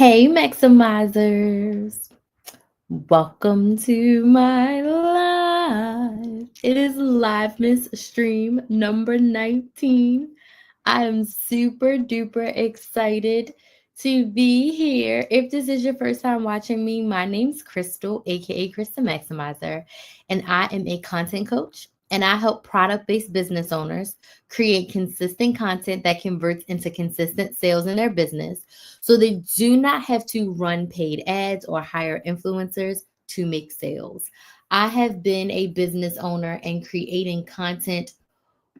Hey, Maximizers. Welcome to my live. It is LiveMas stream number 19. I am super duper excited to be here. If this is your first time watching me, my name's Crystal, aka Krista Maximizer, and I am a content coach. And I help product based business owners create consistent content that converts into consistent sales in their business so they do not have to run paid ads or hire influencers to make sales. I have been a business owner and creating content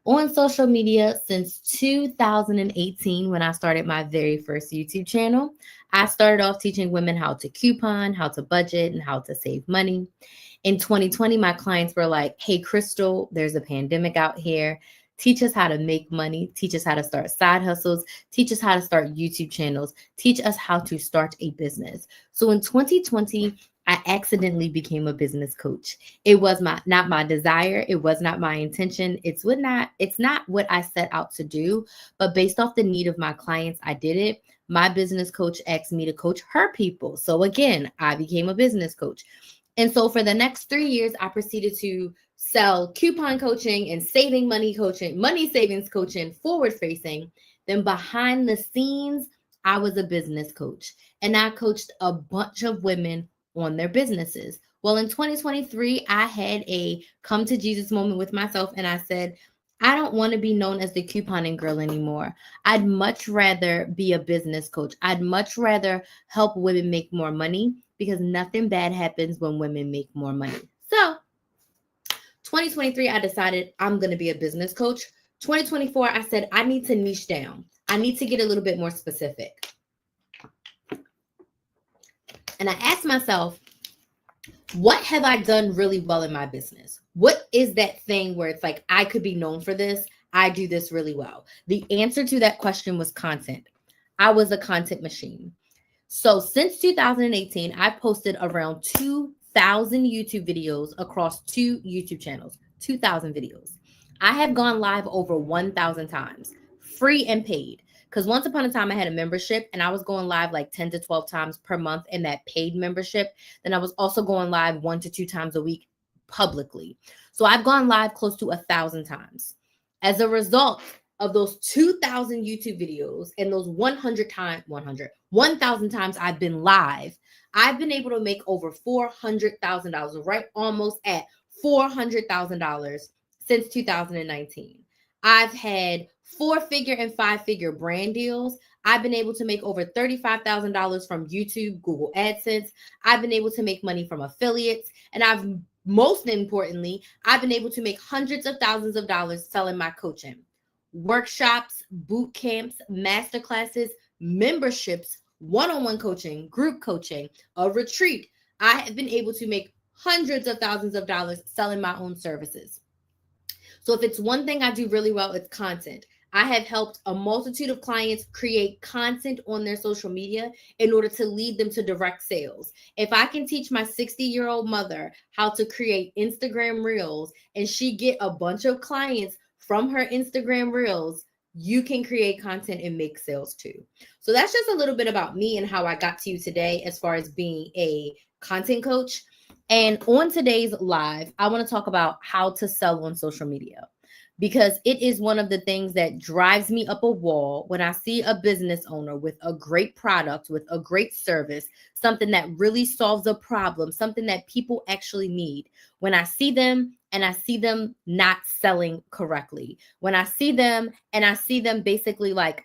on social media since 2018 when I started my very first YouTube channel. I started off teaching women how to coupon, how to budget, and how to save money. In 2020, my clients were like, hey, Crystal, there's a pandemic out here. Teach us how to make money, teach us how to start side hustles, teach us how to start YouTube channels, teach us how to start a business. So in 2020, I accidentally became a business coach. It was not my desire, it was not my intention. It's not what I set out to do, but based off the need of my clients, I did it. My business coach asked me to coach her people. So again, I became a business coach. And so for the next 3 years, I proceeded to sell coupon coaching and saving money coaching, money savings coaching, forward facing. Then behind the scenes, I was a business coach and I coached a bunch of women on their businesses. Well, in 2023, I had a come to Jesus moment with myself and I said, I don't want to be known as the couponing girl anymore. I'd much rather be a business coach. I'd much rather help women make more money because nothing bad happens when women make more money. So 2023, I decided I'm going to be a business coach. 2024, I said I need to niche down. I need to get a little bit more specific. And I asked myself, what have I done really well in my business? What is that thing where it's like, I could be known for this? I do this really well. The answer to that question was content. I was a content machine. So since 2018, I've posted around 2,000 YouTube videos across 2 YouTube channels, 2,000 videos. I have gone live over 1,000 times, free and paid. Because once upon a time, I had a membership and I was going live like 10 to 12 times per month in that paid membership. Then I was also going live 1 to 2 times a week publicly. So I've gone live close to 1,000 times. As a result of those 2,000 YouTube videos and those 1,000 times I've been live, I've been able to make over $400,000, right? Almost at $400,000 since 2019. I've had 4-figure and 5-figure brand deals. I've been able to make over $35,000 from YouTube, Google AdSense. I've been able to make money from affiliates. And most importantly, I've been able to make hundreds of thousands of dollars selling my coaching. Workshops, boot camps, masterclasses, memberships, one-on-one coaching, group coaching, a retreat. I have been able to make hundreds of thousands of dollars selling my own services. So if it's one thing I do really well, it's content. I have helped a multitude of clients create content on their social media in order to lead them to direct sales. If I can teach my 60-year-old mother how to create Instagram reels and she get a bunch of clients from her Instagram reels, you can create content and make sales too. So that's just a little bit about me and how I got to you today as far as being a content coach. And on today's live, I want to talk about how to sell on social media because it is one of the things that drives me up a wall when I see a business owner with a great product, with a great service, something that really solves a problem, something that people actually need. When I see them and I see them not selling correctly, when I see them and I see them basically like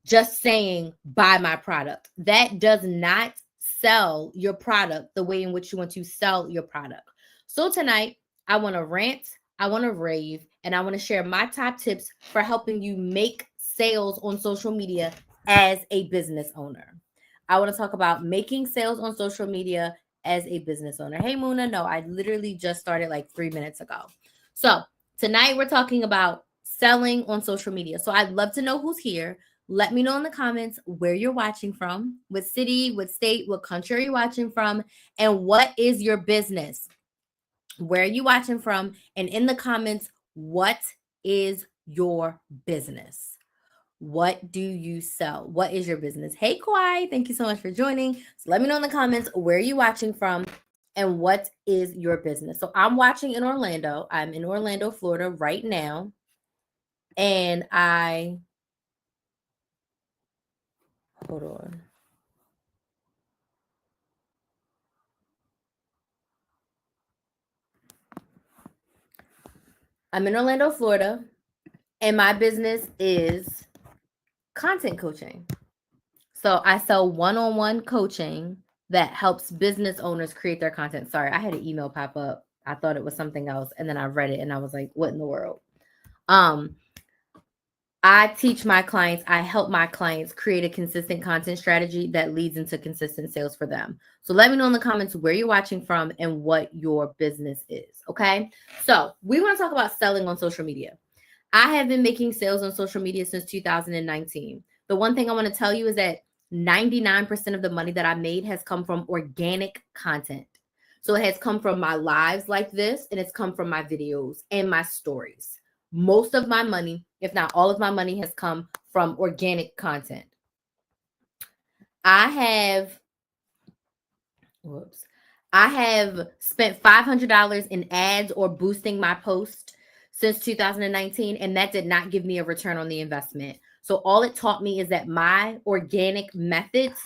just saying, buy my product, that does not sell your product the way in which you want to sell your product. So tonight, I want to rant, I want to rave, and I want to share my top tips for helping you make sales on social media as a business owner. I want to talk about making sales on social media as a business owner. Hey, Muna, no, I literally just started like 3 minutes ago. So tonight we're talking about selling on social media. So I'd love to know who's here. Let me know in the comments where you're watching from, what city, what state, what country are you watching from, and what is your business? Where are you watching from? And in the comments, what is your business? What do you sell? What is your business? Hey, Kwai, thank you so much for joining. So let me know in the comments where you're watching from and what is your business. So I'm watching in Orlando. I'm in Orlando, Florida right now. And hold on. I'm in Orlando, Florida, and my business is content coaching. So I sell one-on-one coaching that helps business owners create their content. Sorry, I had an email pop up. I thought it was something else, and then I read it and I was like, what in the world? I teach my clients, I help my clients create a consistent content strategy that leads into consistent sales for them. So let me know in the comments where you're watching from and what your business is. Okay. So we want to talk about selling on social media. I have been making sales on social media since 2019. The one thing I want to tell you is that 99% of the money that I made has come from organic content. So it has come from my lives like this, and it's come from my videos and my stories. Most of my money, if not all of my money, has come from organic content. I have spent $500 in ads or boosting my post since 2019, and that did not give me a return on the investment. So all it taught me is that my organic methods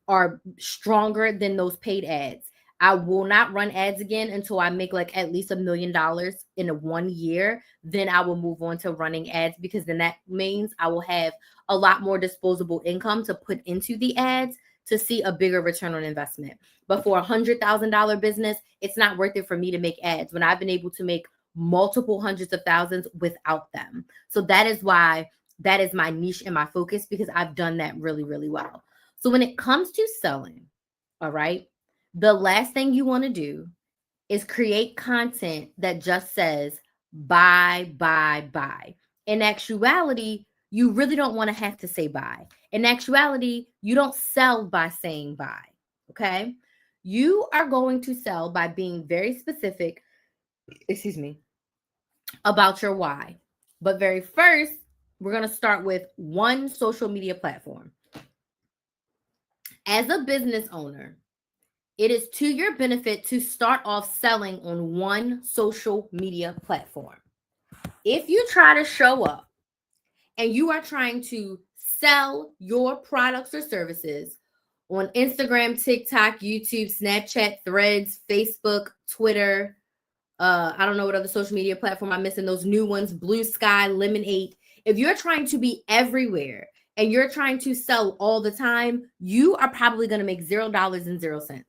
are stronger than those paid ads. I will not run ads again until I make like at least $1 million in a 1 year. Then I will move on to running ads, because then that means I will have a lot more disposable income to put into the ads to see a bigger return on investment. But for $100,000 business, it's not worth it for me to make ads when I've been able to make multiple hundreds of thousands without them. So that is why that is my niche and my focus, because I've done that really, really well. So when it comes to selling, all right, the last thing you want to do is create content that just says buy, buy, buy. In actuality, you really don't want to have to say buy. In actuality, you don't sell by saying buy. Okay. You are going to sell by being very specific, about your why. But very first, we're going to start with one social media platform. As a business owner, it is to your benefit to start off selling on one social media platform. If you try to show up and you are trying to sell your products or services on Instagram, TikTok, YouTube, Snapchat, Threads, Facebook, Twitter, I don't know what other social media platform I'm missing, those new ones, Blue Sky, Lemonade. If you're trying to be everywhere and you're trying to sell all the time, you are probably going to make $0.00.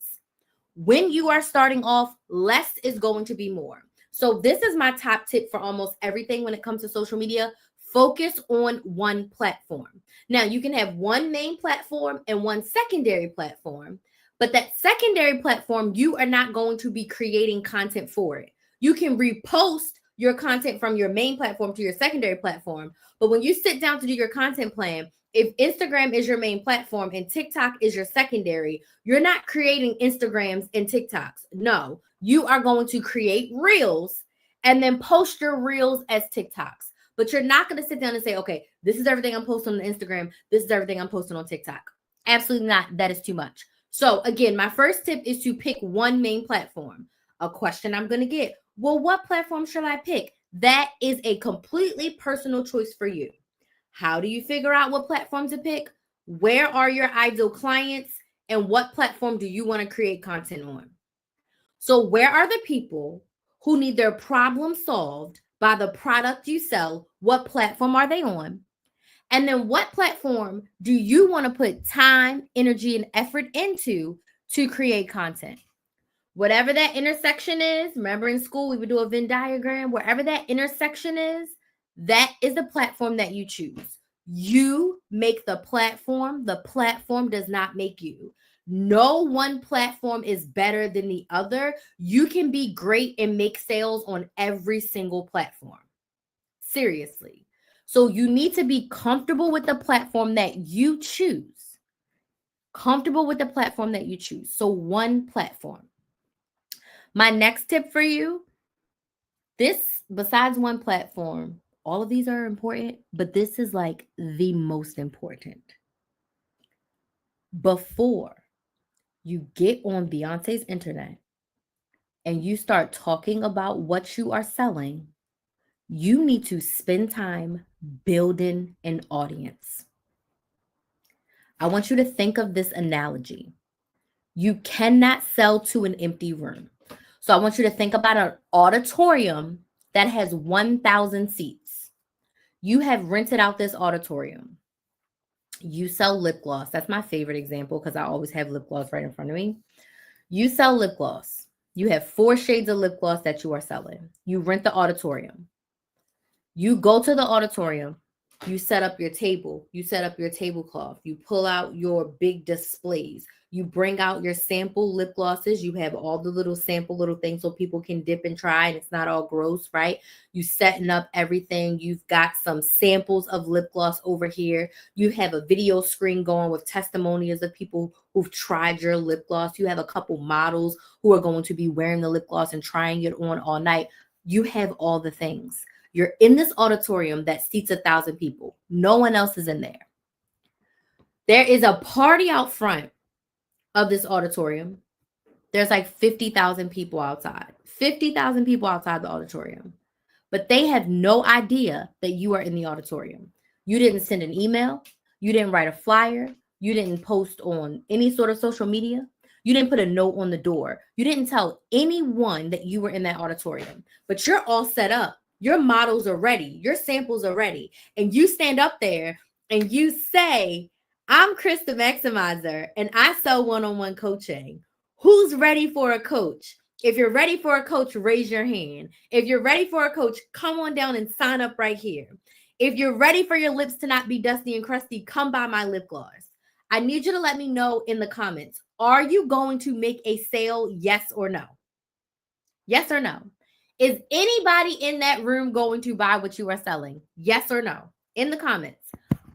When you are starting off, less is going to be more. So this is my top tip for almost everything when it comes to social media. Focus on one platform. Now, you can have one main platform and one secondary platform, but that secondary platform, you are not going to be creating content for it. You can repost your content from your main platform to your secondary platform, but when you sit down to do your content plan, if Instagram is your main platform and TikTok is your secondary, you're not creating Instagrams and TikToks. No, you are going to create reels and then post your reels as TikToks. But you're not going to sit down and say, okay, this is everything I'm posting on Instagram. This is everything I'm posting on TikTok. Absolutely not. That is too much. So again, my first tip is to pick one main platform. A question I'm going to get, well, what platform should I pick? That is a completely personal choice for you. How do you figure out what platform to pick? Where are your ideal clients? And what platform do you want to create content on? So where are the people who need their problem solved by the product you sell? What platform are they on? And then what platform do you want to put time, energy, and effort into to create content? Whatever that intersection is, remember in school we would do a Venn diagram, wherever that intersection is, that is the platform that you choose. You make the platform does not make you. No one platform is better than the other. You can be great and make sales on every single platform. Seriously. So you need to be comfortable with the platform that you choose. Comfortable with the platform that you choose. So one platform. My next tip for you, this, besides one platform, All of these are important, but this is like the most important. Before you get on Beyonce's internet and you start talking about what you are selling, you need to spend time building an audience. I want you to think of this analogy. You cannot sell to an empty room. So I want you to think about an auditorium that has 1,000 seats. You have rented out this auditorium. You sell lip gloss. That's my favorite example because I always have lip gloss right in front of me. You sell lip gloss. You have 4 shades of lip gloss that you are selling. You rent the auditorium. You go to the auditorium. You set up your table. You set up your tablecloth. You pull out your big displays. You bring out your sample lip glosses. You have all the little sample little things so people can dip and try and it's not all gross, right? You setting up everything. You've got some samples of lip gloss over here. You have a video screen going with testimonials of people who've tried your lip gloss. You have a couple models who are going to be wearing the lip gloss and trying it on all night. You have all the things. You're in this auditorium that seats 1,000 people. No one else is in there. There is a party out front of this auditorium. There's like 50,000 people outside. 50,000 people outside the auditorium. But they have no idea that you are in the auditorium. You didn't send an email. You didn't write a flyer. You didn't post on any sort of social media. You didn't put a note on the door. You didn't tell anyone that you were in that auditorium. But you're all set up. Your models are ready. Your samples are ready. And you stand up there and you say, I'm Chris the Maximizer and I sell one-on-one coaching. Who's ready for a coach? If you're ready for a coach, raise your hand. If you're ready for a coach, come on down and sign up right here. If you're ready for your lips to not be dusty and crusty, come buy my lip gloss. I need you to let me know in the comments. Are you going to make a sale? Yes or no? Yes or no? Is anybody in that room going to buy what you are selling? Yes or no? In the comments.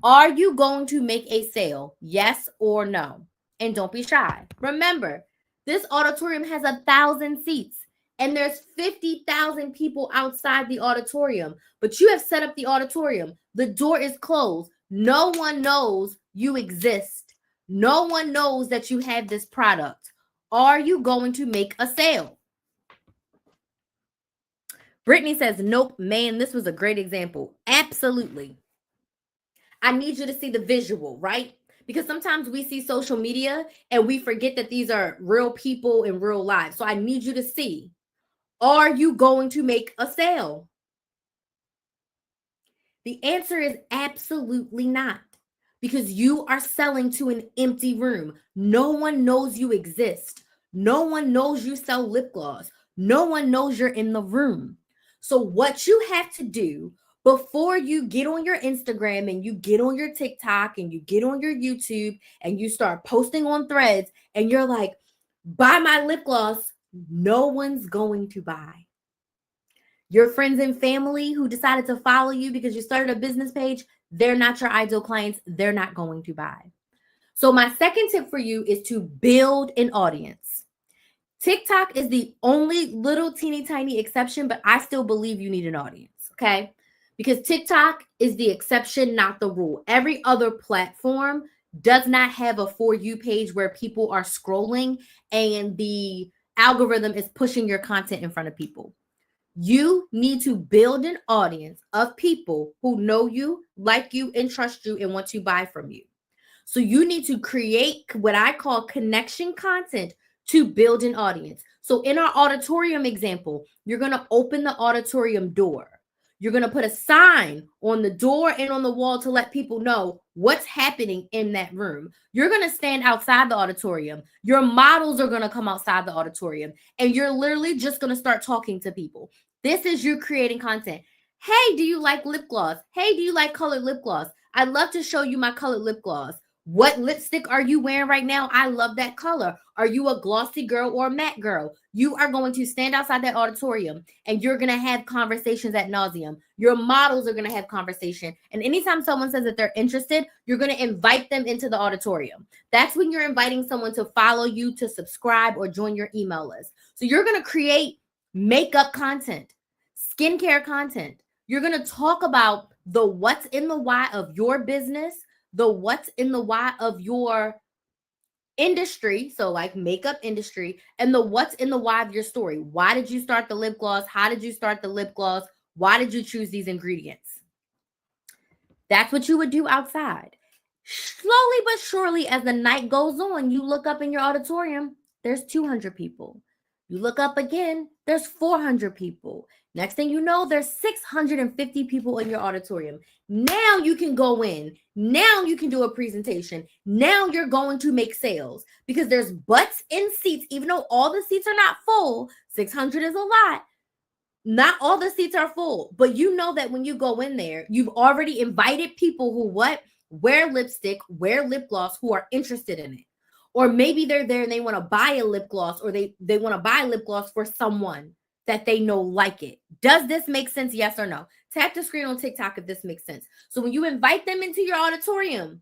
Are you going to make a sale? Yes or no? And don't be shy. Remember, this auditorium has 1,000 seats and there's 50,000 people outside the auditorium, but you have set up the auditorium. The door is closed. No one knows you exist. No one knows that you have this product. Are you going to make a sale? Brittany says, nope, man, this was a great example. Absolutely. I need you to see the visual, right? Because sometimes we see social media and we forget that these are real people in real lives. So I need you to see, are you going to make a sale? The answer is absolutely not, because you are selling to an empty room. No one knows you exist. No one knows you sell lip gloss. No one knows you're in the room. So what you have to do before you get on your Instagram and you get on your TikTok and you get on your YouTube and you start posting on threads and you're like, buy my lip gloss, no one's going to buy. Your friends and family who decided to follow you because you started a business page, they're not your ideal clients. They're not going to buy. So my second tip for you is to build an audience. TikTok is the only little teeny tiny exception, but I still believe you need an audience, okay? Because TikTok is the exception, not the rule. Every other platform does not have a For You page where people are scrolling and the algorithm is pushing your content in front of people. You need to build an audience of people who know you, like you, and trust you and want to buy from you. So you need to create what I call connection content to build an audience. So in our auditorium example, you're going to open the auditorium door. You're going to put a sign on the door and on the wall to let people know what's happening in that room. You're going to stand outside the auditorium. Your models are going to come outside the auditorium, and you're literally just going to start talking to people. This is you creating content. Hey, do you like lip gloss? Hey, do you like colored lip gloss? I'd love to show you my colored lip gloss. What lipstick are you wearing right now? I love that color. Are you a glossy girl or a matte girl? You are going to stand outside that auditorium and you're going to have conversations ad nauseum. Your models are going to have conversation. And anytime someone says that they're interested, you're going to invite them into the auditorium. That's when you're inviting someone to follow you, to subscribe, or join your email list. So you're going to create makeup content, skincare content, You're going to talk about the what's in the why of your business, the what's in the why of your industry, so like makeup industry, and the what's in the why of your story. Why did you start the lip gloss? How did you start the lip gloss? Why did you choose these ingredients? That's what you would do outside. Slowly but surely, as the night goes on, you look up in your auditorium, there's 200 people. You look up again, there's 400 people. Next thing you know, there's 650 people in your auditorium. Now you can go in. Now you can do a presentation. Now you're going to make sales because there's butts in seats, even though all the seats are not full. 600 is a lot. Not all the seats are full, but you know that when you go in there, you've already invited people who wear lipstick, wear lip gloss, who are interested in it. Or maybe they're there and they want to buy a lip gloss, or they want to buy lip gloss for someone that they know like it. Does this make sense? Yes or no? Tap the screen on TikTok if this makes sense. So when you invite them into your auditorium,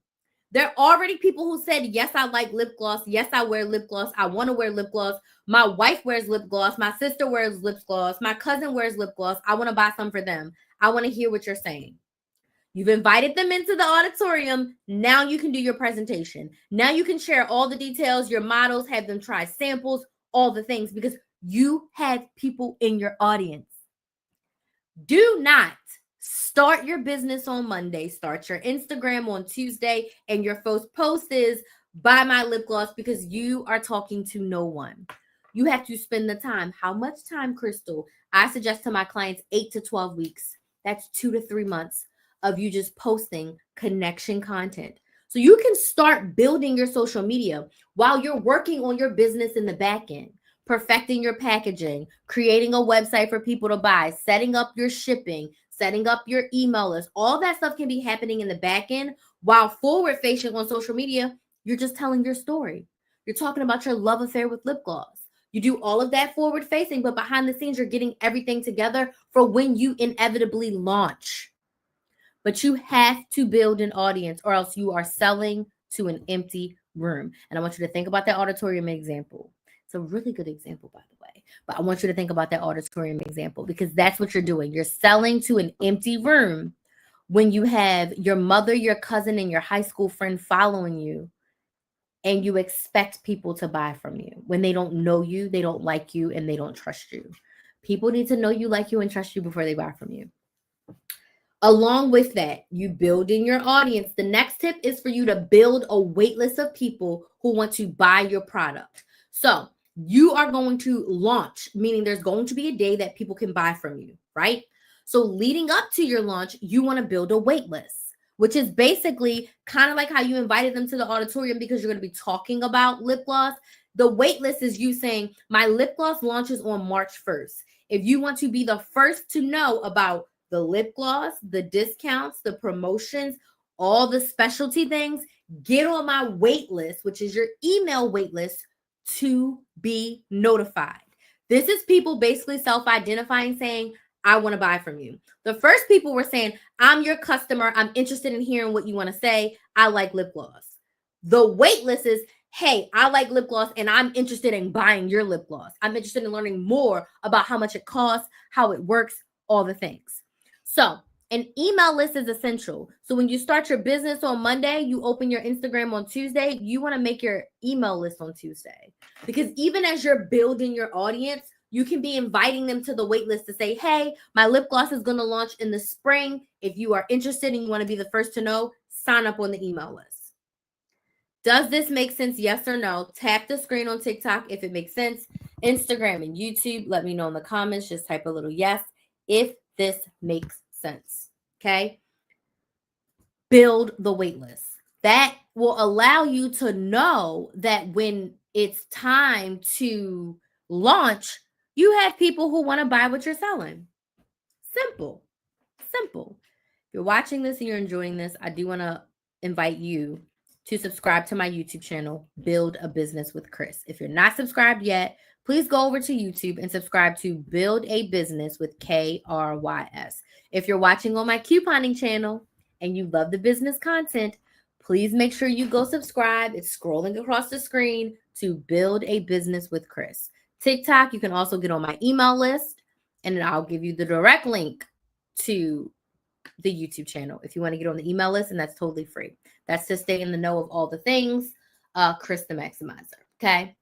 there are already people who said, yes, I like lip gloss. Yes, I wear lip gloss. I want to wear lip gloss. My wife wears lip gloss. My sister wears lip gloss. My cousin wears lip gloss. I want to buy some for them. I want to hear what you're saying. You've invited them into the auditorium. Now you can do your presentation. Now you can share all the details, your models, have them try samples, all the things, because you have people in your audience. Do not start your business on Monday, start your Instagram on Tuesday, and your first post is buy my lip gloss because you are talking to no one. You have to spend the time. How much time, Crystal? I suggest to my clients 8 to 12 weeks. That's 2 to 3 months of you just posting connection content. So you can start building your social media while you're working on your business in the back end, perfecting your packaging, creating a website for people to buy, setting up your shipping, setting up your email list. All that stuff can be happening in the back end while forward facing on social media. You're just telling your story. You're talking about your love affair with lip gloss. You do all of that forward facing, but behind the scenes, you're getting everything together for when you inevitably launch. But you have to build an audience or else you are selling to an empty room. And I want you to think about that auditorium example. It's a really good example, by the way. But I want you to think about that auditorium example because that's what you're doing. You're selling to an empty room when you have your mother, your cousin, and your high school friend following you, and you expect people to buy from you when they don't know you, they don't like you, and they don't trust you. People need to know you, like you, and trust you before they buy from you. Along with that, you building your audience. The next tip is for you to build a wait list of people who want to buy your product. So you are going to launch, meaning there's going to be a day that people can buy from you, right? So leading up to your launch, you want to build a wait list, which is basically kind of like how you invited them to the auditorium because you're going to be talking about lip gloss. The wait list is you saying, my lip gloss launches on March 1st. If you want to be the first to know about the lip gloss, the discounts, the promotions, all the specialty things, get on my wait list, which is your email wait list, to be notified. This is people basically self-identifying, saying, I want to buy from you. The first people were saying, I'm your customer. I'm interested in hearing what you want to say. I like lip gloss. The wait list is, hey, I like lip gloss and I'm interested in buying your lip gloss. I'm interested in learning more about how much it costs, how it works, all the things. So an email list is essential. So when you start your business on Monday, you open your Instagram on Tuesday, you want to make your email list on Tuesday. Because even as you're building your audience, you can be inviting them to the wait list to say, hey, my lip gloss is going to launch in the spring. If you are interested and you want to be the first to know, sign up on the email list. Does this make sense? Yes or no? Tap the screen on TikTok if it makes sense. Instagram and YouTube, let me know in the comments. Just type a little yes if this makes sense. Okay? Build the wait list. That will allow you to know that when it's time to launch, you have people who want to buy what you're selling. Simple. Simple. If you're watching this and you're enjoying this, I do want to invite you to subscribe to my YouTube channel, Build a Business with Chris. If you're not subscribed yet, please go over to YouTube and subscribe to Build a Business with KRYS. If you're watching on my couponing channel and you love the business content, please make sure you go subscribe. It's scrolling across the screen to Build a Business with Chris. TikTok, you can also get on my email list, and I'll give you the direct link to the YouTube channel. If you want to get on the email list, and that's totally free. That's to stay in the know of all the things. Chris the Maximizer. Okay.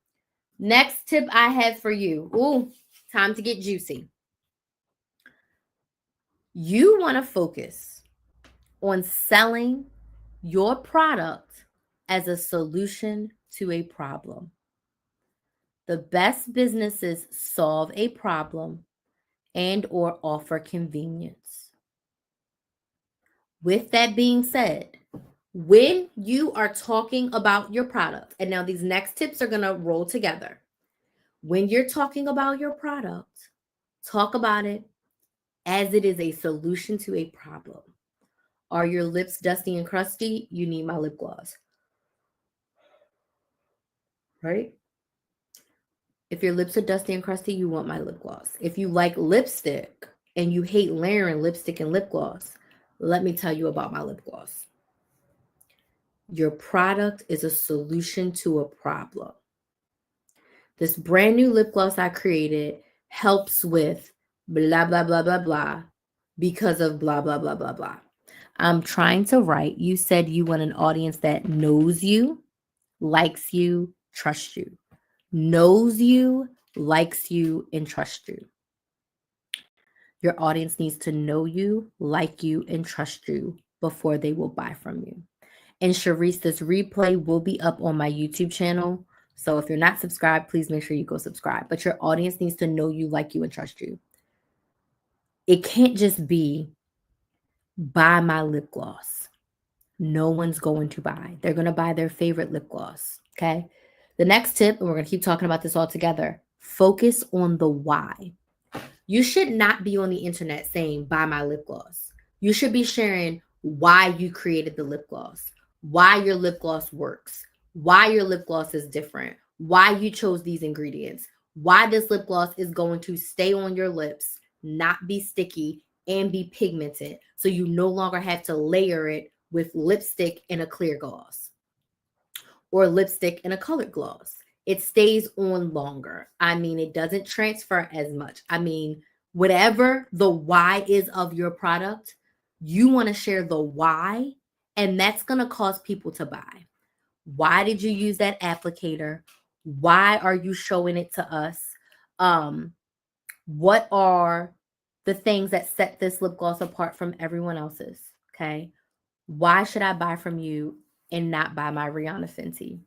Next tip I have for you. Ooh, time to get juicy. You want to focus on selling your product as a solution to a problem. The best businesses solve a problem and or offer convenience. With that being said, when you are talking about your product, and now these next tips are going to roll together. When you're talking about your product, talk about it as it is a solution to a problem. Are your lips dusty and crusty? You need my lip gloss. Right? If your lips are dusty and crusty, you want my lip gloss. If you like lipstick and you hate layering lipstick and lip gloss, let me tell you about my lip gloss. Your product is a solution to a problem. This brand new lip gloss I created helps with blah, blah, blah, blah, blah, because of blah, blah, blah, blah, blah. I'm trying to write. You said you want an audience that knows you, likes you, trusts you. Knows you, likes you, and trusts you. Your audience needs to know you, like you, and trust you before they will buy from you. And Sharice, this replay will be up on my YouTube channel. So if you're not subscribed, please make sure you go subscribe. But your audience needs to know you, like you, and trust you. It can't just be buy my lip gloss. No one's going to buy. They're going to buy their favorite lip gloss. Okay. The next tip, and we're going to keep talking about this all together, focus on the why. You should not be on the internet saying, buy my lip gloss. You should be sharing why you created the lip gloss, why your lip gloss works, why your lip gloss is different, why you chose these ingredients, why this lip gloss is going to stay on your lips, not be sticky, and be pigmented, so you no longer have to layer it with lipstick and a clear gloss or lipstick and a colored gloss. It stays on longer. I mean, it doesn't transfer as much. I mean, whatever the why is of your product, you want to share the why, and that's going to cause people to buy. Why did you use that applicator? Why are you showing it to us? What are the things that set this lip gloss apart from everyone else's? Okay. Why should I buy from you and not buy my Rihanna Fenty?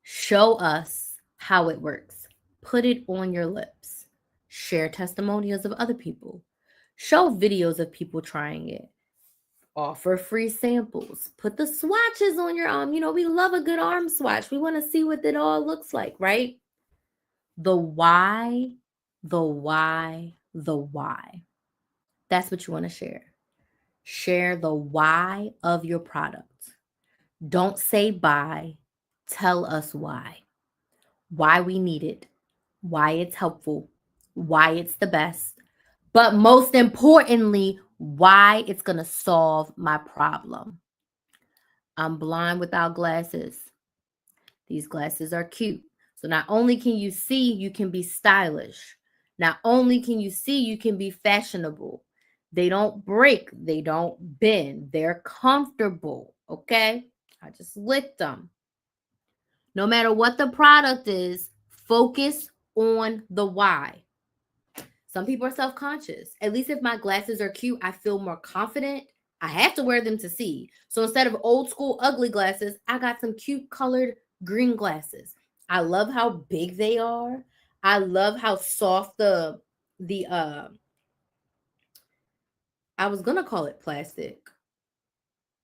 Show us how it works. Put it on your lips. Share testimonials of other people. Show videos of people trying it. Offer free samples. Put the swatches on your arm. You know, we love a good arm swatch. We want to see what it all looks like, right? The why, the why, the why. That's what you want to share. Share the why of your product. Don't say buy. Tell us why. Why we need it. Why it's helpful. Why it's the best. But most importantly, why it's going to solve my problem. I'm blind without glasses. These glasses are cute. So not only can you see, you can be stylish. Not only can you see, you can be fashionable. They don't break. They don't bend. They're comfortable. Okay? I just licked them. No matter what the product is, focus on the why. Some people are self-conscious. At least if my glasses are cute, I feel more confident. I have to wear them to see. So instead of old school ugly glasses, I got some cute colored green glasses. I love how big they are. I love how soft I was going to call it plastic.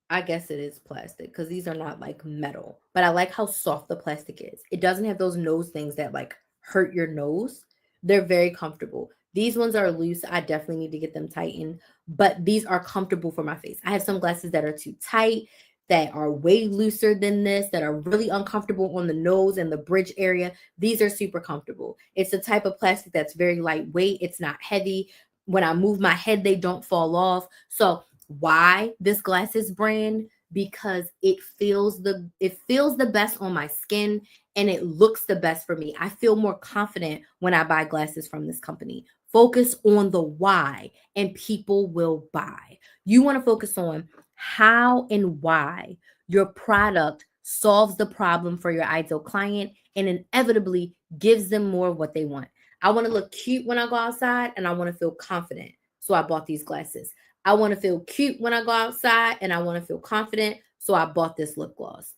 I guess it is plastic because these are not like metal, but I like how soft the plastic is. It doesn't have those nose things that like hurt your nose. They're very comfortable. These ones are loose. I definitely need to get them tightened, but these are comfortable for my face. I have some glasses that are too tight, that are way looser than this, that are really uncomfortable on the nose and the bridge area. These are super comfortable. It's the type of plastic that's very lightweight. It's not heavy. When I move my head, they don't fall off. So why this glasses brand? Because it feels the best on my skin and it looks the best for me. I feel more confident when I buy glasses from this company Focus on the why, and people will buy. You want to focus on how and why your product solves the problem for your ideal client and inevitably gives them more of what they want. I want to look cute when I go outside and I want to feel confident. So I bought these glasses. I want to feel cute when I go outside and I want to feel confident. So I bought this lip gloss.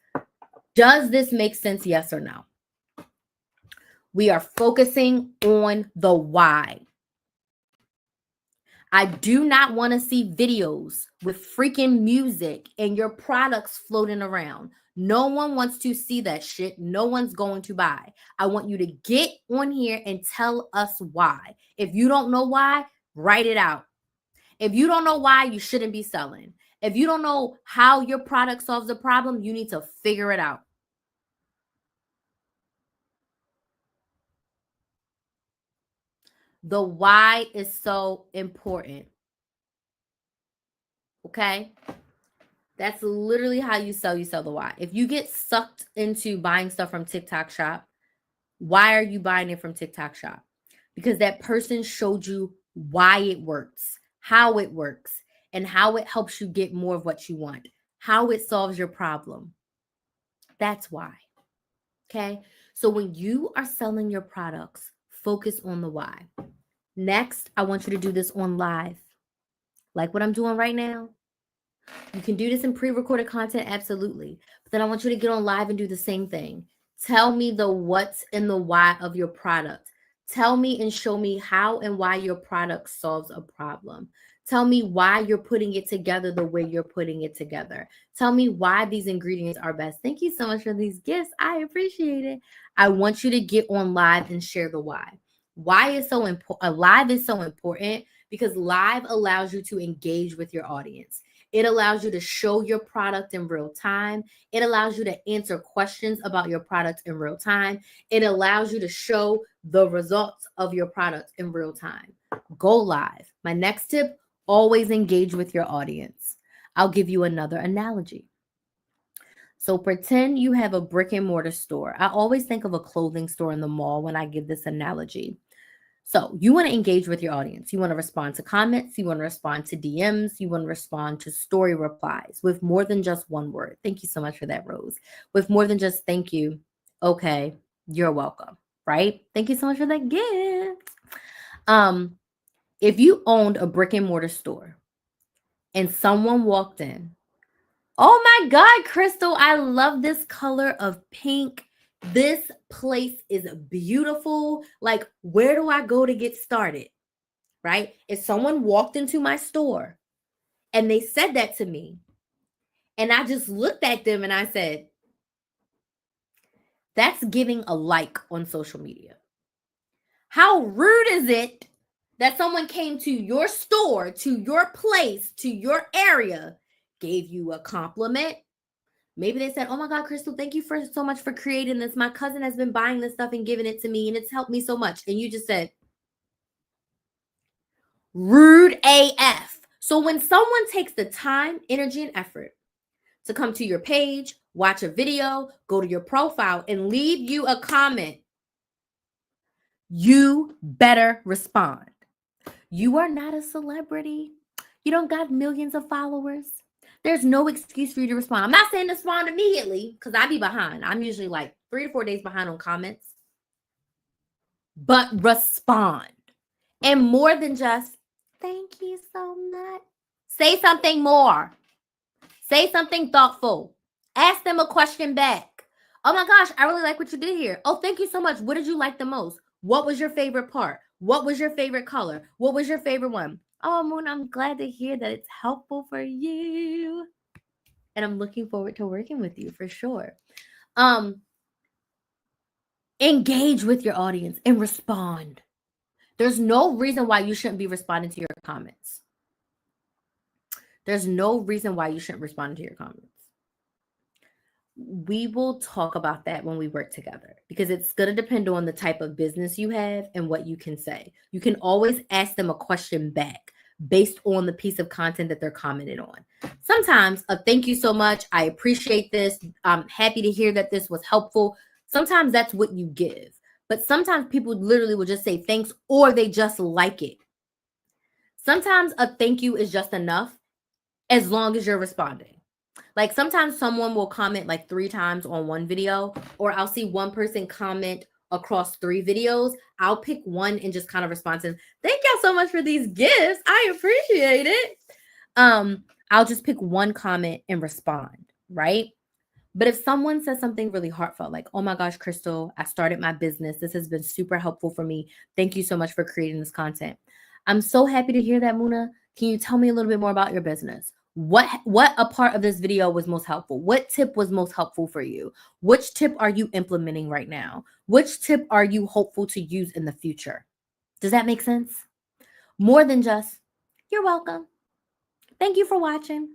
Does this make sense? Yes or no? We are focusing on the why. I do not want to see videos with freaking music and your products floating around. No one wants to see that shit. No one's going to buy. I want you to get on here and tell us why. If you don't know why, write it out. If you don't know why, you shouldn't be selling. If you don't know how your product solves the problem, you need to figure it out. The why is so important. Okay? That's literally how you sell. You sell the why. If you get sucked into buying stuff from TikTok Shop, why are you buying it from TikTok Shop? Because that person showed you why it works, how it works, and how it helps you get more of what you want, how it solves your problem. That's why. Okay? So when you are selling your products, focus on the why. Next, I want you to do this on live. Like what I'm doing right now. You can do this in pre-recorded content, absolutely. But then I want you to get on live and do the same thing. Tell me the what's and the why of your product. Tell me and show me how and why your product solves a problem. Tell me why you're putting it together the way you're putting it together. Tell me why these ingredients are best. Thank you so much for these gifts. I appreciate it. I want you to get on live and share the why. Why is so important? Live is so important because live allows you to engage with your audience. It allows you to show your product in real time. It allows you to answer questions about your product in real time. It allows you to show the results of your product in real time. Go live. My next tip, always engage with your audience. I'll give you another analogy. So pretend you have a brick and mortar store. I always think of a clothing store in the mall when I give this analogy. So you want to engage with your audience. You want to respond to comments. You want to respond to DMs. You want to respond to story replies with more than just one word. Thank you so much for that, Rose. With more than just thank you. Okay, you're welcome, right? Thank you so much for that gift. If you owned a brick and mortar store and someone walked in, oh my God, Crystal, I love this color of pink. This place is beautiful. Like, where do I go to get started? Right? If someone walked into my store and they said that to me, and I just looked at them and I said, that's giving a like on social media. How rude is it that someone came to your store, to your place, to your area, gave you a compliment? Maybe they said, oh my God, Crystal, thank you so much for creating this. My cousin has been buying this stuff and giving it to me, and it's helped me so much. And you just said, rude AF. So when someone takes the time, energy, and effort to come to your page, watch a video, go to your profile, and leave you a comment, you better respond. You are not a celebrity. You don't got millions of followers. There's no excuse for you to respond. I'm not saying respond immediately because I be behind. I'm usually like 3 to 4 days behind on comments. But respond. And more than just, thank you so much. Say something more. Say something thoughtful. Ask them a question back. Oh my gosh, I really like what you did here. Oh, thank you so much. What did you like the most? What was your favorite part? What was your favorite color? What was your favorite one? Oh, Moon, I'm glad to hear that it's helpful for you. And I'm looking forward to working with you for sure. Engage with your audience and respond. There's no reason why you shouldn't be responding to your comments. There's no reason why you shouldn't respond to your comments. We will talk about that when we work together because it's going to depend on the type of business you have and what you can say. You can always ask them a question back based on the piece of content that they're commenting on. Sometimes a thank you so much. I appreciate this. I'm happy to hear that this was helpful. Sometimes that's what you give. But sometimes people literally will just say thanks or they just like it. Sometimes a thank you is just enough as long as you're responding. Like sometimes someone will comment like 3 times on one video, or I'll see one person comment across 3 videos. I'll pick one and just kind of respond to them. Thank y'all so much for these gifts. I appreciate it. I'll just pick one comment and respond, right? But if someone says something really heartfelt, like, oh my gosh, Crystal, I started my business. This has been super helpful for me. Thank you so much for creating this content. I'm so happy to hear that, Muna. Can you tell me a little bit more about your business? What a part of this video was most helpful? What tip was most helpful for you? Which tip are you implementing right now? Which tip are you hopeful to use in the future? Does that make sense? More than just, you're welcome. Thank you for watching.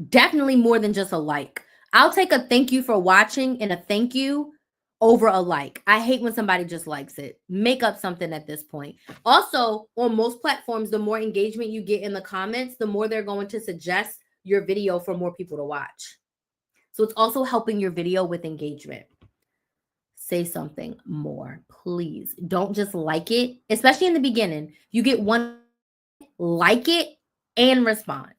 Definitely more than just a like. I'll take a thank you for watching and a thank you over a like. I hate when somebody just likes it. Make up something at this point. Also, on most platforms, the more engagement you get in the comments, the more they're going to suggest your video for more people to watch. So it's also helping your video with engagement. Say something more, please. Don't just like it, especially in the beginning. You get one, like it and respond.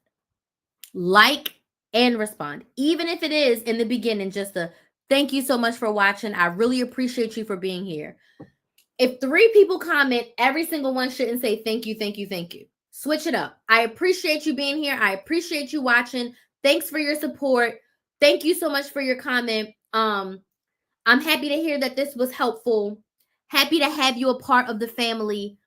Like and respond, even if it is in the beginning just a thank you so much for watching. I really appreciate you for being here. If 3 people comment, every single one shouldn't say thank you, thank you, thank you. Switch it up. I appreciate you being here. I appreciate you watching. Thanks for your support. Thank you so much for your comment. I'm happy to hear that this was helpful. Happy to have you a part of the family.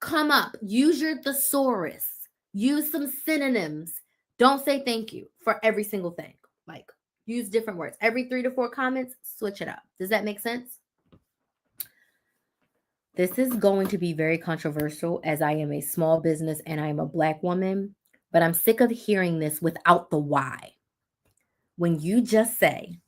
Come up, use your thesaurus, use some synonyms. Don't say thank you for every single thing. Like, use different words. Every 3 to 4 comments, switch it up. Does that make sense? This is going to be very controversial as I am a small business and I am a Black woman, but I'm sick of hearing this without the why. When you just say,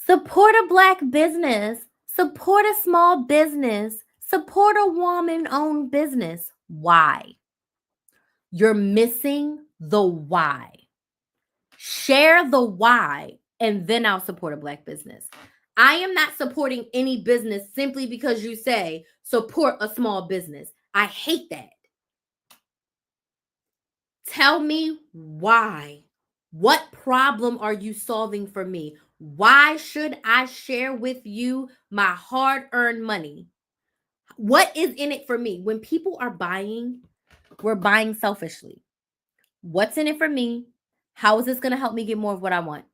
support a Black business, support a small business, support a woman-owned business. Why? You're missing the why. Share the why, and then I'll support a Black business. I am not supporting any business simply because you say support a small business. I hate that. Tell me why. What problem are you solving for me? Why should I share with you my hard-earned money? What is in it for me? When people are buying, we're buying selfishly. What's in it for me? How is this going to help me get more of what I want?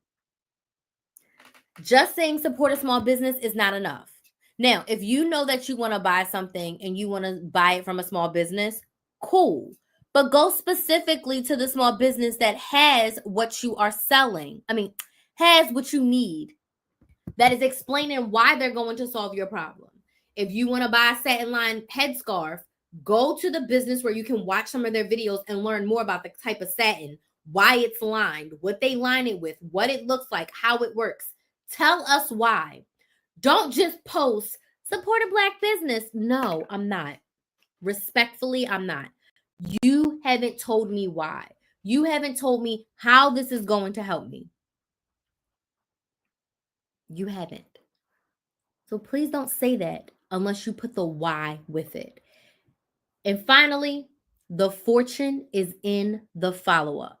Just saying support a small business is not enough. Now, if you know that you want to buy something and you want to buy it from a small business, cool. But go specifically to the small business that has what you are selling. Has what you need. That is explaining why they're going to solve your problem. If you want to buy a satin line headscarf, go to the business where you can watch some of their videos and learn more about the type of satin, why it's lined, what they line it with, what it looks like, how it works. Tell us why. Don't just post, support a Black business. No, I'm not. Respectfully, I'm not. You haven't told me why. You haven't told me how this is going to help me. You haven't. So please don't say that unless you put the why with it. And finally, the fortune is in the follow-up.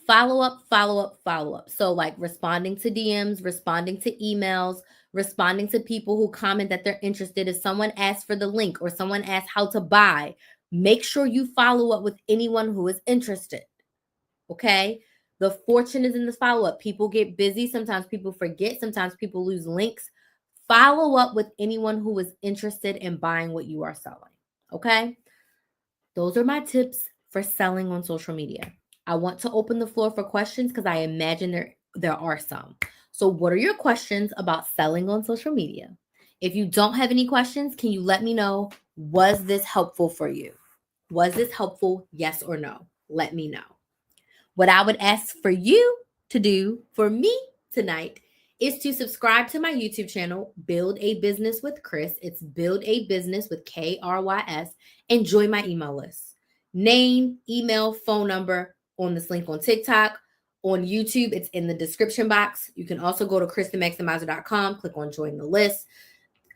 Follow-up. So like responding to DMs, responding to emails, responding to people who comment that they're interested. If someone asks for the link or someone asks how to buy, make sure you follow up with anyone who is interested. Okay? The fortune is in the follow-up. People get busy. Sometimes people forget. Sometimes people lose links. Follow up with anyone who is interested in buying what you are selling. Okay? Those are my tips for selling on social media. I want to open the floor for questions because I imagine there are some. So what are your questions about selling on social media? If you don't have any questions, can you let me know, was this helpful for you? Was this helpful? Yes or no? Let me know. What I would ask for you to do for me tonight is to subscribe to my YouTube channel, Build a Business with Chris. It's Build a Business with KRYS, and join my email list. Name, email, phone number on this link on TikTok. On YouTube, it's in the description box. You can also go to KristenMaximizer.com, click on join the list.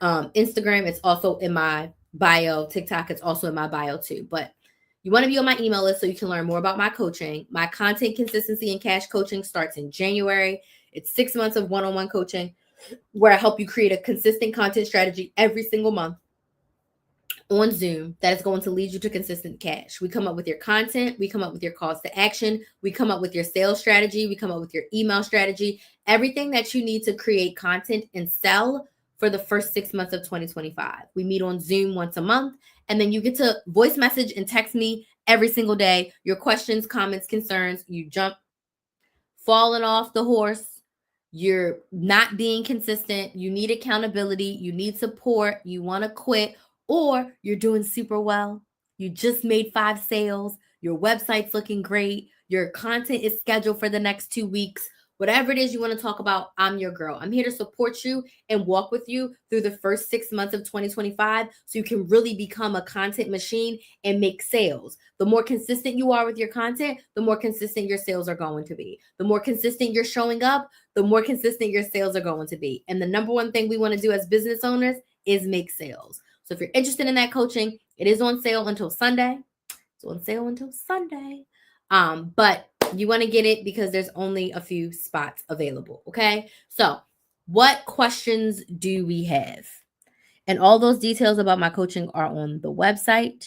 Instagram, it's also in my bio. TikTok, it's also in my bio too. But you want to be on my email list so you can learn more about my coaching. My content consistency and cash coaching starts in January. It's 6 months of one-on-one coaching where I help you create a consistent content strategy every single month on Zoom that is going to lead you to consistent cash. We come up with your content, we come up with your calls to action, we come up with your sales strategy, we come up with your email strategy, everything that you need to create content and sell for the first 6 months of 2025. We meet on Zoom once a month, and then you get to voice message and text me every single day your questions, comments, concerns. You jump, falling off the horse, you're not being consistent, you need accountability, you need support, you want to quit, or you're doing super well. You just made 5 sales, your website's looking great, your content is scheduled for the next 2 weeks. Whatever it is you want to talk about, I'm your girl. I'm here to support you and walk with you through the first 6 months of 2025 so you can really become a content machine and make sales. The more consistent you are with your content, the more consistent your sales are going to be. The more consistent you're showing up, the more consistent your sales are going to be. And the number one thing we want to do as business owners is make sales. So if you're interested in that coaching, it is on sale until Sunday. It's on sale until Sunday. But you want to get it because there's only a few spots available. Okay. So what questions do we have? And all those details about my coaching are on the website.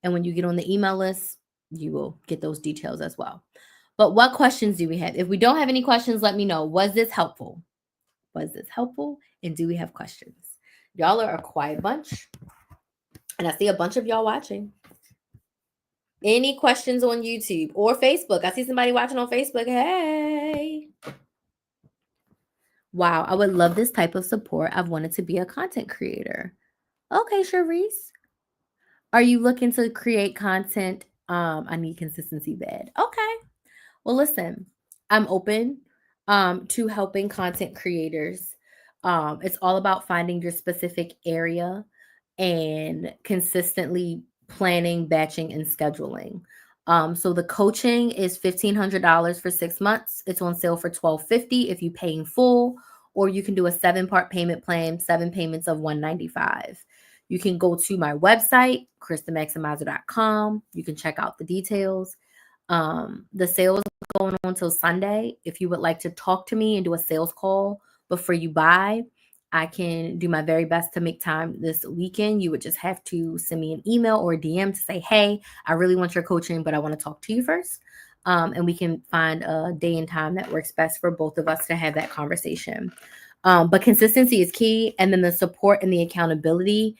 And when you get on the email list, you will get those details as well. But what questions do we have? If we don't have any questions, let me know. Was this helpful? Was this helpful? And do we have questions? Y'all are a quiet bunch. And I see a bunch of y'all watching. Any questions on YouTube or Facebook? I see somebody watching on Facebook. Hey. Wow, I would love this type of support. I've wanted to be a content creator. Okay, Charisse. Are you looking to create content? I need consistency bad. Okay. Well, listen, I'm open to helping content creators. It's all about finding your specific area and consistently planning, batching, and scheduling. So the coaching is $1,500 for 6 months. It's on sale for $1,250 if you pay in full, or you can do a 7-part payment plan, 7 payments of $195. You can go to my website, KristaMaximizer.com. You can check out the details. The sales going on until Sunday. If you would like to talk to me and do a sales call before you buy, I can do my very best to make time this weekend. You would just have to send me an email or a DM to say, hey, I really want your coaching, but I want to talk to you first. And we can find a day and time that works best for both of us to have that conversation. But consistency is key. And then the support and the accountability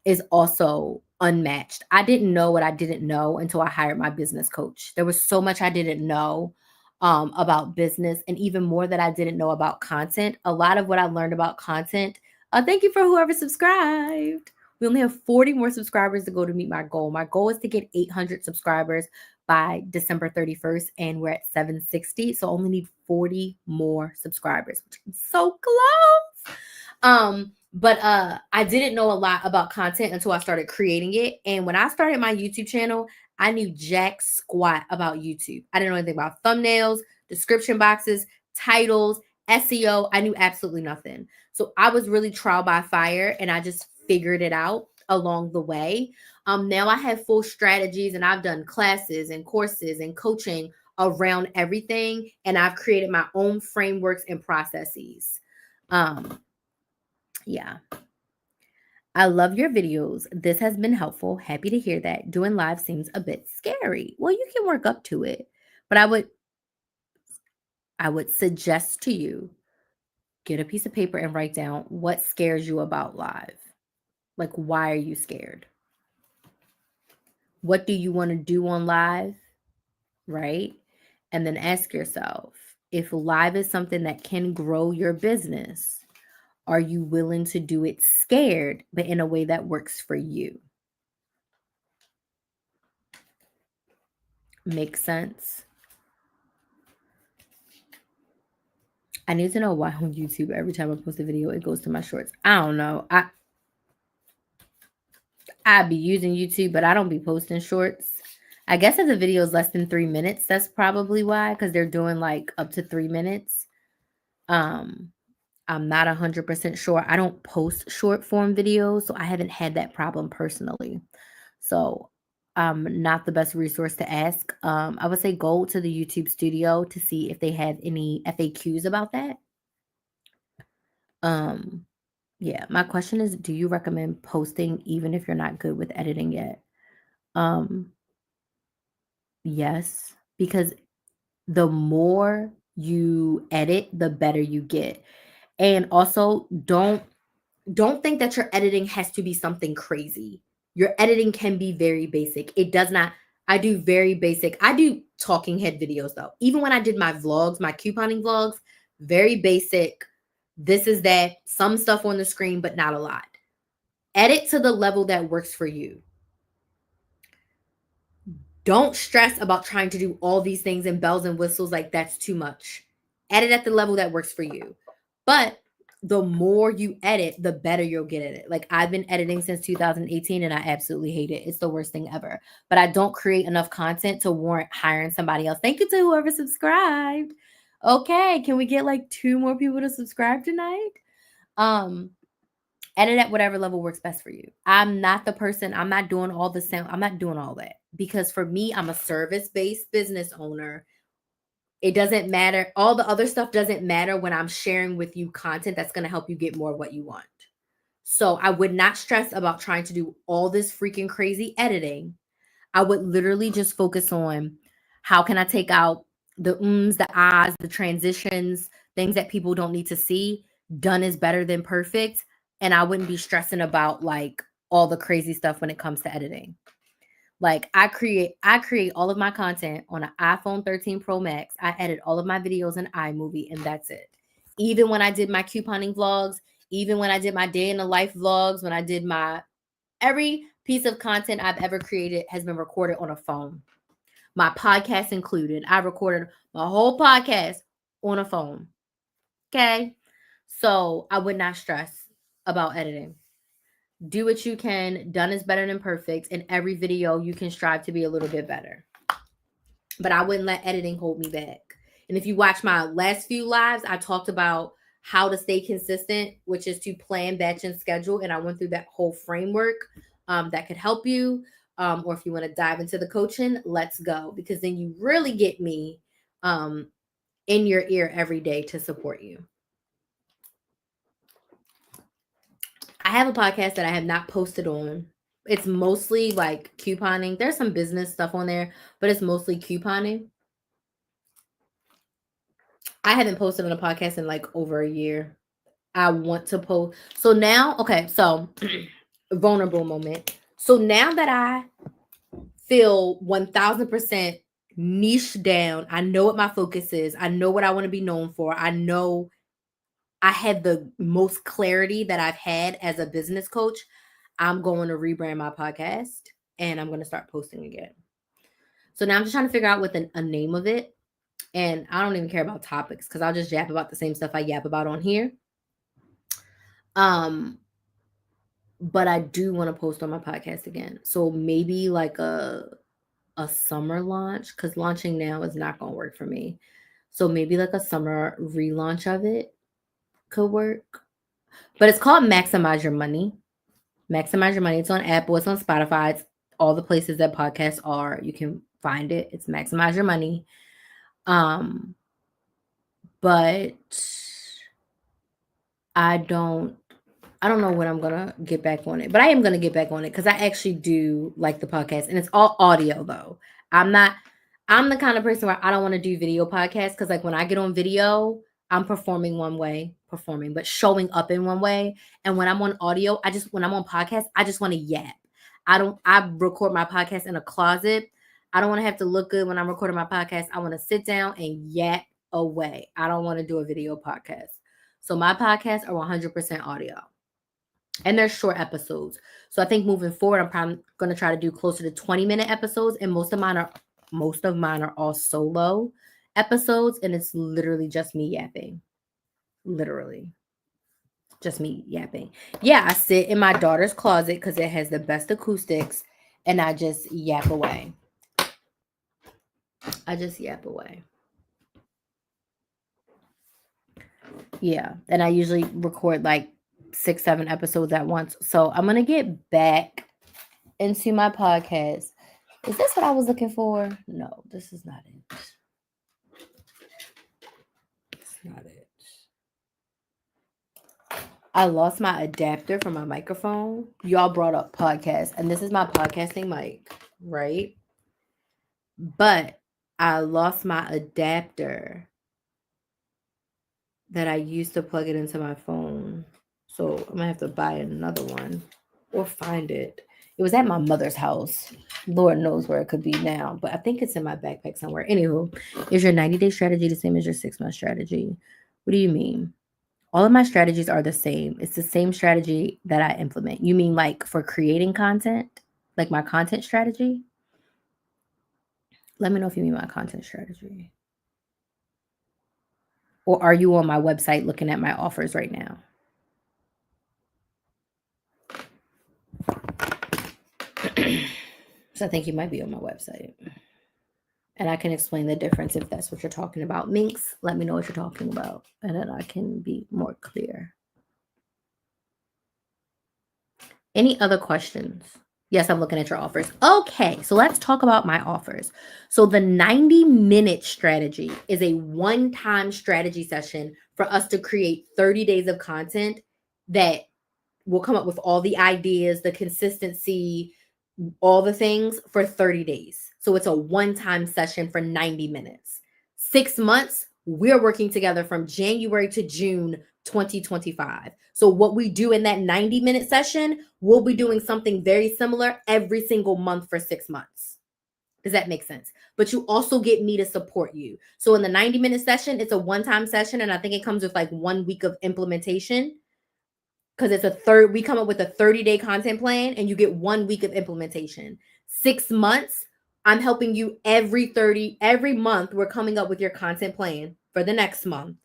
is also unmatched. I didn't know what I didn't know until I hired my business coach. There was so much I didn't know about business, and even more that I didn't know about content. A lot of what I learned about content. Thank you for whoever subscribed. We only have 40 more subscribers to go to meet my goal. My goal is to get 800 subscribers by December 31st, and we're at 760. So I only need 40 more subscribers, which is so close. But I didn't know a lot about content until I started creating it. And when I started my YouTube channel, I knew jack squat about YouTube. I didn't know anything about thumbnails, description boxes, titles, SEO. I knew absolutely nothing. So I was really trial by fire, and I just figured it out along the way. Now I have full strategies, and I've done classes and courses and coaching around everything. And I've created my own frameworks and processes. Yeah. I love your videos. This has been helpful. Happy to hear that. Doing live seems a bit scary. Well, you can work up to it. But I would suggest to you, get a piece of paper and write down what scares you about live. Like, why are you scared? What do you want to do on live? Right? And then ask yourself, if live is something that can grow your business, are you willing to do it scared, but in a way that works for you? Makes sense? I need to know why on YouTube every time I post a video, it goes to my shorts. I don't know. I be using YouTube, but I don't be posting shorts. I guess if the video is less than 3 minutes, that's probably why, because they're doing like up to 3 minutes. I'm not 100% sure. I don't post short form videos, so I haven't had that problem personally. So not the best resource to ask. I would say go to the YouTube studio to see if they have any FAQs about that. Um, yeah, my question is, do you recommend posting even if you're not good with editing yet? Um, yes, because the more you edit, the better you get. And also don't think that your editing has to be something crazy. Your editing can be very basic. It does not. I do very basic. I do talking head videos though. Even when I did my vlogs, my couponing vlogs, very basic. This is that, some stuff on the screen, but not a lot. Edit to the level that works for you. Don't stress about trying to do all these things and bells and whistles, like that's too much. Edit at the level that works for you. But the more you edit, the better you'll get at it. Like I've been editing since 2018 and I absolutely hate it. It's the worst thing ever. But I don't create enough content to warrant hiring somebody else. Thank you to whoever subscribed. Okay, can we get like 2 more people to subscribe tonight? Edit at whatever level works best for you. I'm not the person, I'm not doing all the sound, I'm not doing all that. Because for me, I'm a service-based business owner. It doesn't matter. All the other stuff doesn't matter when I'm sharing with you content that's going to help you get more of what you want. So I would not stress about trying to do all this freaking crazy editing. I would literally just focus on how can I take out the ums, the ahs, the transitions, things that people don't need to see. Done is better than perfect. And I wouldn't be stressing about like all the crazy stuff when it comes to editing. Like I create all of my content on an iPhone 13 Pro Max. I edit all of my videos in iMovie and that's it. Even when I did my couponing vlogs, even when I did my day in the life vlogs, when I did my every piece of content I've ever created has been recorded on a phone. My podcast included. I recorded my whole podcast on a phone. Okay? So, I would not stress about editing. Do what you can. Done is better than perfect. In every video, you can strive to be a little bit better. But I wouldn't let editing hold me back. And if you watch my last few lives, I talked about how to stay consistent, which is to plan, batch, and schedule. And I went through that whole framework that could help you. Or if you want to dive into the coaching, let's go. Because then you really get me in your ear every day to support you. I have a podcast that I have not posted on. It's mostly like couponing. There's some business stuff on there, but it's mostly couponing. I haven't posted on a podcast in like over a year. I want to post. So now, okay, so vulnerable moment. So now that I feel 1000% niche down, I know what my focus is. I know what I want to be known for. I know I had the most clarity that I've had as a business coach. I'm going to rebrand my podcast and I'm going to start posting again. So now I'm just trying to figure out what a name of it. And I don't even care about topics because I'll just yap about the same stuff I yap about on here. But I do want to post on my podcast again. So maybe like a summer launch, because launching now is not going to work for me. So maybe like a summer relaunch of it could work. But it's called Maximize Your Money. Maximize Your Money. It's on Apple. It's on Spotify. It's all the places that podcasts are. You can find it. It's Maximize Your Money. But I don't know when I'm gonna get back on it, but I am gonna get back on it because I actually do like the podcast, and it's all audio though. I'm the kind of person where I don't want to do video podcasts because like when I get on video, I'm performing one way, but showing up in one way. And when I'm on audio, when I'm on podcast, I just want to yap. I record my podcast in a closet. I don't want to have to look good when I'm recording my podcast. I want to sit down and yap away. I don't want to do a video podcast. So my podcasts are 100% audio. And they're short episodes. So I think moving forward, I'm probably going to try to do closer to 20-minute episodes. And most of mine are all solo episodes. And it's literally just me yapping. Literally. Just me yapping. Yeah, I sit in my daughter's closet because it has the best acoustics. And I just yap away. Yeah. And I usually record like 6, 7 episodes at once. So I'm going to get back into my podcast. Is this what I was looking for? No, this is not it. It's not it. I lost my adapter for my microphone. Y'all brought up podcast, and this is my podcasting mic, right? But I lost my adapter that I used to plug it into my phone. So I'm gonna have to buy another one or find it. It was at my mother's house. Lord knows where it could be now, but I think it's in my backpack somewhere. Anywho, is your 90-day strategy the same as your 6-month strategy? What do you mean? All of my strategies are the same. It's the same strategy that I implement. You mean like for creating content? Like my content strategy? Let me know if you mean my content strategy. Or are you on my website looking at my offers right now? So I think you might be on my website. And I can explain the difference if that's what you're talking about. Minx, let me know what you're talking about, and then I can be more clear. Any other questions? Yes, I'm looking at your offers. Okay, so let's talk about my offers. So the 90-minute strategy is a one-time strategy session for us to create 30 days of content that will come up with all the ideas, the consistency, all the things for 30 days. So it's a one-time session for 90 minutes. 6 months, we're working together from January to June 2025. So what we do in that 90-minute session, we'll be doing something very similar every single month for 6 months. Does that make sense? But you also get me to support you. So in the 90-minute session, it's a one-time session, and I think it comes with like 1 week of implementation, because we come up with a 30-day content plan and you get 1 week of implementation. 6 months, I'm helping you every month. We're coming up with your content plan for the next month.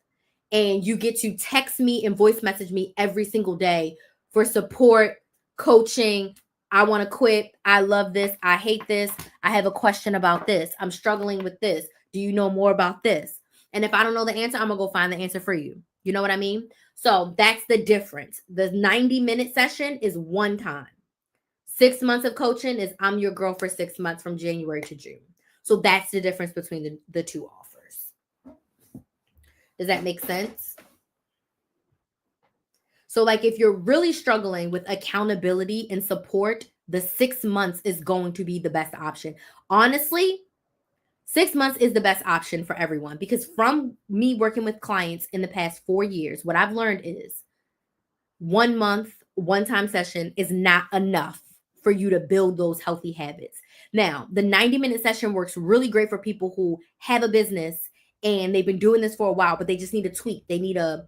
And you get to text me and voice message me every single day for support, coaching. I want to quit. I love this. I hate this. I have a question about this. I'm struggling with this. Do you know more about this? And if I don't know the answer, I'm going to go find the answer for you. You know what I mean? So that's the difference. The 90-minute session is one time. 6 months of coaching is I'm your girl for 6 months from January to June. So that's the difference between the two offers. Does that make sense? So like if you're really struggling with accountability and support, the 6 months is going to be the best option. Honestly, 6 months is the best option for everyone, because from me working with clients in the past 4 years, what I've learned is 1 month, one-time session is not enough for you to build those healthy habits. Now, the 90-minute session works really great for people who have a business and they've been doing this for a while, but they just need a tweak. They need a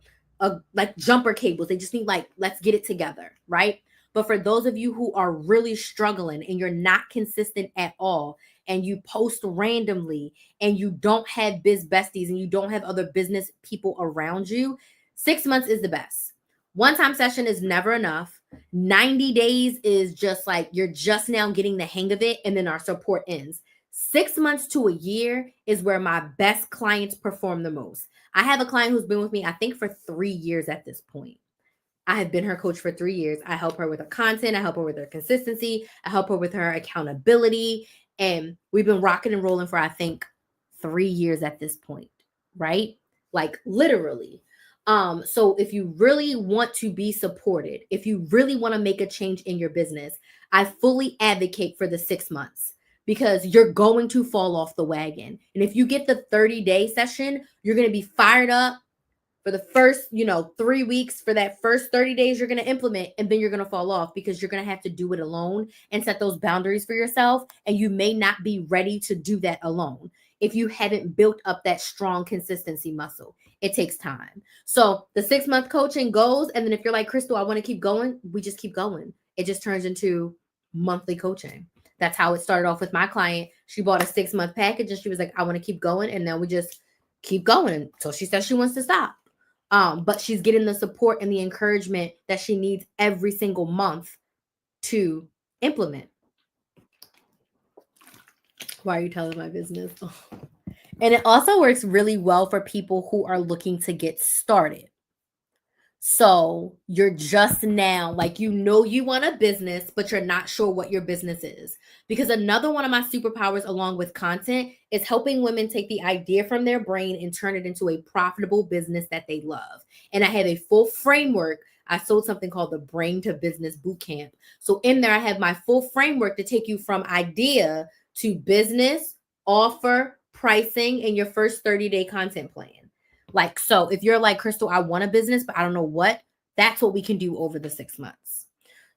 like jumper cables. They just need like, let's get it together, right? But for those of you who are really struggling and you're not consistent at all, and you post randomly and you don't have biz besties and you don't have other business people around you, 6 months is the best. One-time session is never enough. 90 days is just like you're just now getting the hang of it, and then our support ends. 6 months to a year is where my best clients perform the most. I have a client who's been with me, I think, for 3 years at this point. I have been her coach for 3 years. I help her with her content. I help her with her consistency. I help her with her accountability. And we've been rocking and rolling for, I think, 3 years at this point, right? Like literally. So if you really want to be supported, if you really want to make a change in your business, I fully advocate for the 6 months, because you're going to fall off the wagon. And if you get the 30-day session, you're going to be fired up for the first, 3 weeks. For that first 30 days, you're going to implement, and then you're going to fall off because you're going to have to do it alone and set those boundaries for yourself. And you may not be ready to do that alone if you haven't built up that strong consistency muscle. It takes time. So the 6-month coaching goes. And then if you're like, Crystal, I want to keep going, we just keep going. It just turns into monthly coaching. That's how it started off with my client. She bought a 6-month package and she was like, I want to keep going. And then we just keep going until she says she wants to stop. But she's getting the support and the encouragement that she needs every single month to implement. Why are you telling my business? And it also works really well for people who are looking to get started. So you're just now, like, you know, you want a business, but you're not sure what your business is. Because another one of my superpowers, along with content, is helping women take the idea from their brain and turn it into a profitable business that they love. And I have a full framework. I sold something called the Brain to Business Bootcamp. So in there, I have my full framework to take you from idea to business, offer, pricing, and your first 30-day content plan. Like, so if you're like, Crystal, I want a business, but I don't know what, that's what we can do over the 6 months.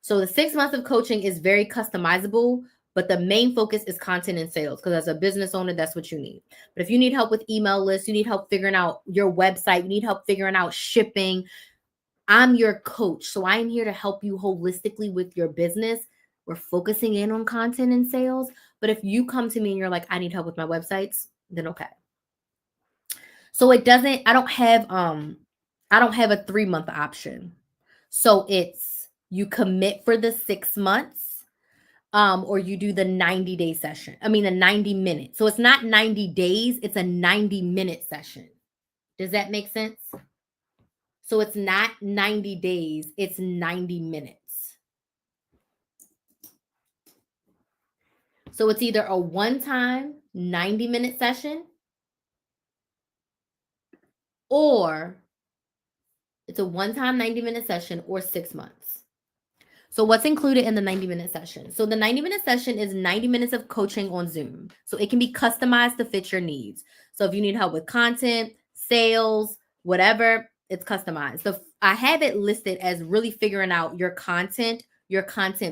So the 6 months of coaching is very customizable, but the main focus is content and sales, because as a business owner, that's what you need. But if you need help with email lists, you need help figuring out your website, you need help figuring out shipping, I'm your coach. So I am here to help you holistically with your business. We're focusing in on content and sales. But if you come to me and you're like, I need help with my websites, then okay. So it doesn't, I don't have a 3-month option. So it's you commit for the 6 months, or you do the 90-day session. I mean, the 90 minutes. So it's not 90 days, it's a 90-minute session. Does that make sense? So it's not 90 days, it's 90 minutes. So it's either a one-time 90-minute session, or it's a one-time 90-minute session, or 6 months. So what's included in the 90-minute session? So the 90-minute session is 90 minutes of coaching on Zoom. So it can be customized to fit your needs. So if you need help with content, sales, whatever, it's customized. So I have it listed as really figuring out your content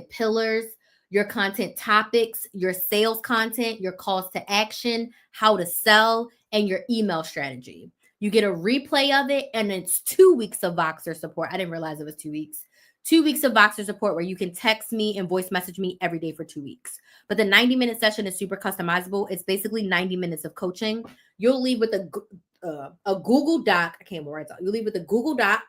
pillars, your content topics, your sales content, your calls to action, how to sell, and your email strategy. You get a replay of it, and it's 2 weeks of Voxer support. I didn't realize it was 2 weeks. 2 weeks of Voxer support where you can text me and voice message me every day for 2 weeks. But the 90-minute session is super customizable. It's basically 90 minutes of coaching. You'll leave with a Google Doc. I can't write that. You'll leave with a Google Doc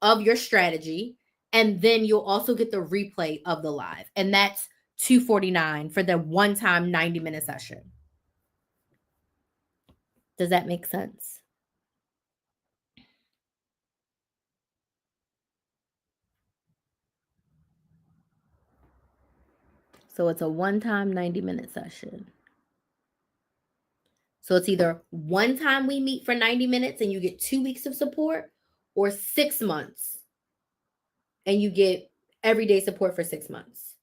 of your strategy, and then you'll also get the replay of the live. And that's $249 for the one-time 90-minute session. Does that make sense? So it's a one-time 90-minute session. So it's either one time we meet for 90 minutes and you get 2 weeks of support, or 6 months and you get everyday support for 6 months.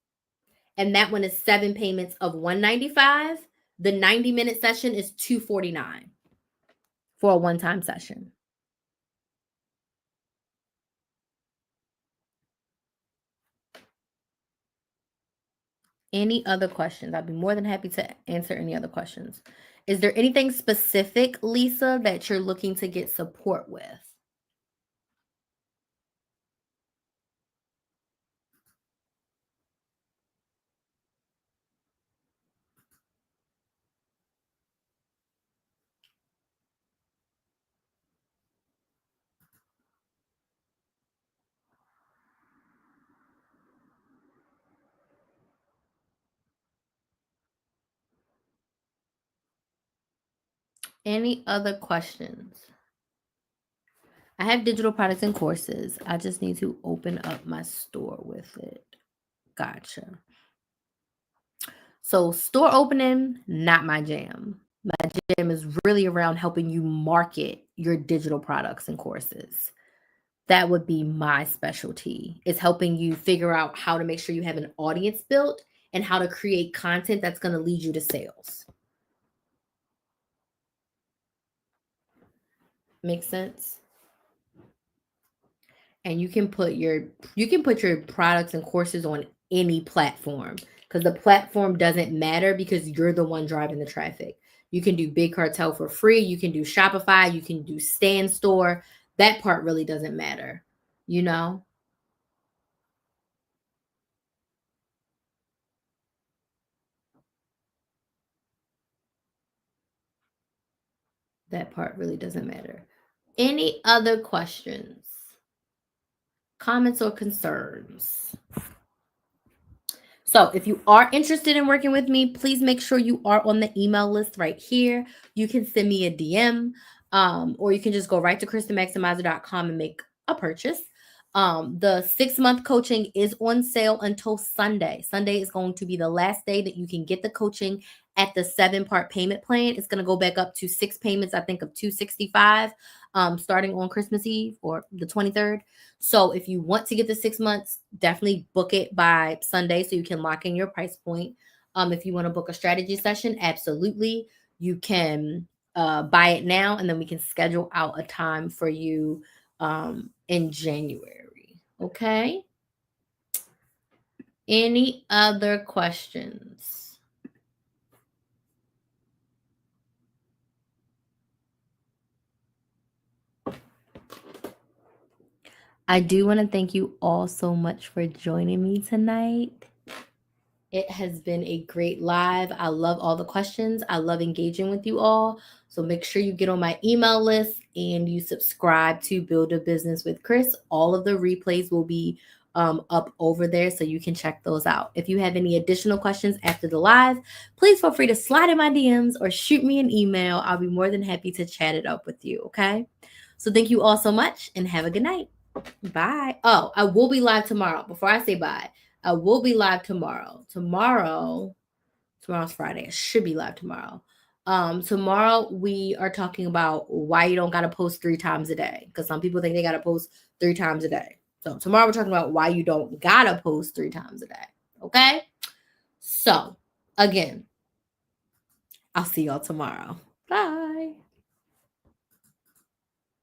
And that one is 7 payments of $195. The 90-minute session is $249 for a one-time session. Any other questions? I'd be more than happy to answer any other questions. Is there anything specific, Lisa, that you're looking to get support with? Any other questions? I have digital products and courses. I just need to open up my store with it. Gotcha. So store opening, not my jam. My jam is really around helping you market your digital products and courses. That would be my specialty. It's helping you figure out how to make sure you have an audience built and how to create content that's going to lead you to sales. Make sense? And you can put your products and courses on any platform, because the platform doesn't matter, because you're the one driving the traffic. You can do Big Cartel for free. You can do Shopify. You can do Stand Store. That part really doesn't matter, you know? That part really doesn't matter. Any other questions, comments, or concerns? So if you are interested in working with me, please make sure you are on the email list right here. You can send me a DM, or you can just go right to KristenMaximizer.com and make a purchase. The 6-month coaching is on sale until Sunday. Sunday is going to be the last day that you can get the coaching at the 7-part payment plan. It's going to go back up to 6 payments, I think, of $265, starting on Christmas Eve or the 23rd. So if you want to get the 6 months, definitely book it by Sunday so you can lock in your price point. If you want to book a strategy session, absolutely. You can buy it now, and then we can schedule out a time for you in January. Okay. Any other questions? I do want to thank you all so much for joining me tonight. It has been a great live. I love all the questions. I love engaging with you all. So make sure you get on my email list and you subscribe to Build a Business with Chris. All of the replays will be up over there so you can check those out. If you have any additional questions after the live, please feel free to slide in my DMs or shoot me an email. I'll be more than happy to chat it up with you. Okay. So thank you all so much and have a good night. Bye. Oh, I will be live tomorrow. Before I say bye, I will be live tomorrow. Tomorrow's Friday. I should be live tomorrow. Tomorrow we are talking about why you don't gotta post 3 times a day, because some people think they gotta post 3 times a day. So tomorrow we're talking about why you don't gotta post 3 times a day. Okay. So again, I'll see y'all tomorrow. Bye.